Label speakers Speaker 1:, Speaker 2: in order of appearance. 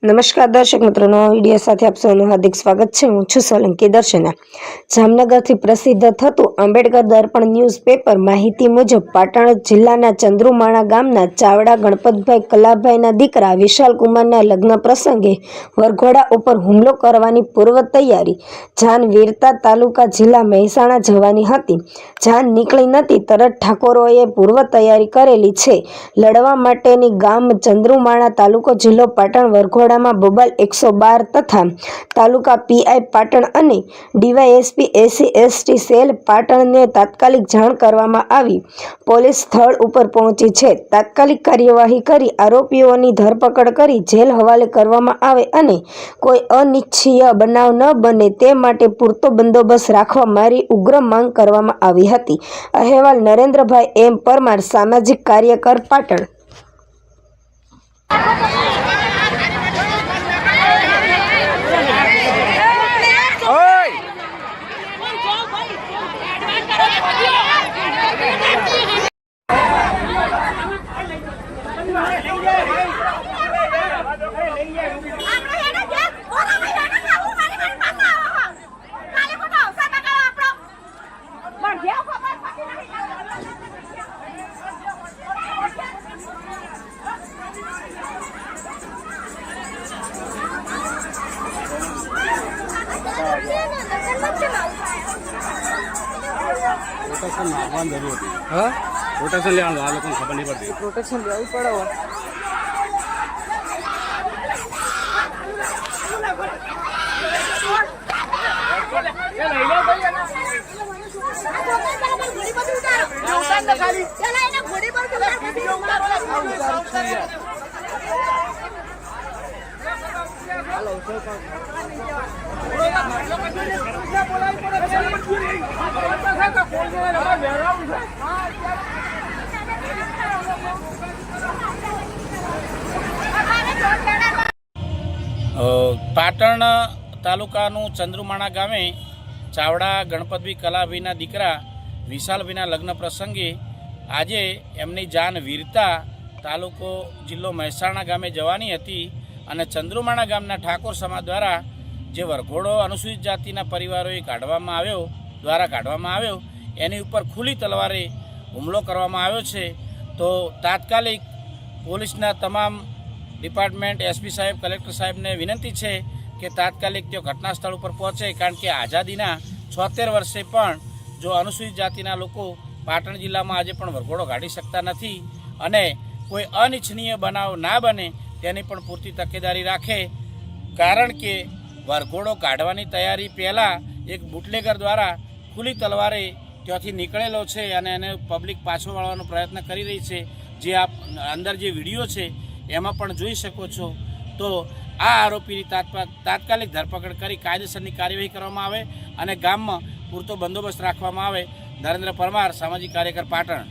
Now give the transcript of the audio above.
Speaker 1: નમસ્કાર દર્શક મિત્રો, નવા વિડીયો સાથે આપ સૌનું હાર્દિક સ્વાગત છે। હું છું સોલંકી દર્શના। જામનગરથી પ્રસિદ્ધ થતું આંબેડકર દર્પણ ન્યૂઝપેપર માહિતી મુજબ પાટણ જિલ્લાના ચંદ્રુમાણા ગામના ચાવડા ગણપતભાઈ કલાભાઈના દીકરા વિશાલકુમારના લગ્ન પ્રસંગે વરઘોડા ઉપર હુમલો કરવાની પૂર્વ તૈયારી। જાન વીરતા તાલુકા જિલ્લા મહેસાણા જવાની હતી। જાન નીકળી નથી તરત ઠાકોરોએ પૂર્વ તૈયારી કરેલી છે। લડવા માટેની ગામ ચંદ્રુમાણા તાલુકો જિલ્લો પાટણ વરઘોડામાં બબાલ 112 તથા તાલુકા પીઆઈ પાટણ અને ડીવાયએસપી SC/ST સેલ પાટણને તાત્કાલિક જાણ કરવામાં આવી। પોલીસ સ્થળ ઉપર પહોંચી છે। તાત્કાલિક કાર્યવાહી કરી આરોપીઓની ધરપકડ કરી જેલ હવાલે કરવામાં આવે અને કોઈ અનિચ્છનીય બનાવ ન બને તે માટે પૂરતો બંદોબસ્ત રાખવા મારી ઉગ્ર માંગ કરવામાં આવી હતી। અહેવાલ નરેન્દ્રભાઈ M પરમાર, સામાજિક કાર્યકર, પાટણ।
Speaker 2: प्रोटेक्शन मागवान जरूर होती है। हाँ, प्रोटेक्शन ले आना, लोगों को खबर नहीं पड़ती।
Speaker 3: प्रोटेक्शन ले पड़ा हुआ
Speaker 4: પાટણ તાલુકાનું ચંદ્રુમાણા ગામે ચાવડા ગણપતભાઈ કલાભાઈના દીકરા વિશાલભાઈના લગ્ન પ્રસંગે આજે એમની જાન વીરતા તાલુકો જિલ્લો મહેસાણા ગામે જવાની હતી અને ચંદ્રુમાણા ગામના ઠાકોર સમાજ દ્વારા જે વરઘોડો અનુસૂચિત જાતિના પરિવારોએ કાઢવામાં આવ્યો એની ઉપર ખુલ્લી તલવારે હુમલો કરવામાં આવ્યો છે। તો તાત્કાલિક પોલીસના તમામ ડિપાર્ટમેન્ટ, SP સાહેબ, કલેક્ટર સાહેબને વિનંતી છે કે તાત્કાલિક તેઓ ઘટના સ્થળ ઉપર પહોંચે, કારણ કે આઝાદીના 76 વર્ષે પણ જો અનુસૂચિત જાતિના લોકો પાટણ જિલ્લામાં આજે પણ વરઘોડો કાઢી શકતા નથી અને કોઈ અનિચ્છનીય બનાવ ના બને તેની પણ પૂરતી તકેદારી રાખે, કારણ કે વરઘોડો કાઢવાની તૈયારી પહેલાં એક બુટલેગર દ્વારા ખુલ્લી તલવારે ત્યાંથી નીકળેલો છે અને એને પબ્લિક પાછો વાળવાનો પ્રયત્ન કરી રહી છે। જે આપ અંદર જે વિડીયો છે એમાં પણ જોઈ શકો છો। તો આ આરોપીની તાત્કાલિક ધરપકડ કરી કાયદેસરની કાર્યવાહી કરવામાં આવે અને ગામમાં પૂરતો બંદોબસ્ત રાખવામાં આવે। નરેન્દ્ર પરમાર, સામાજિક કાર્યકર, પાટણ।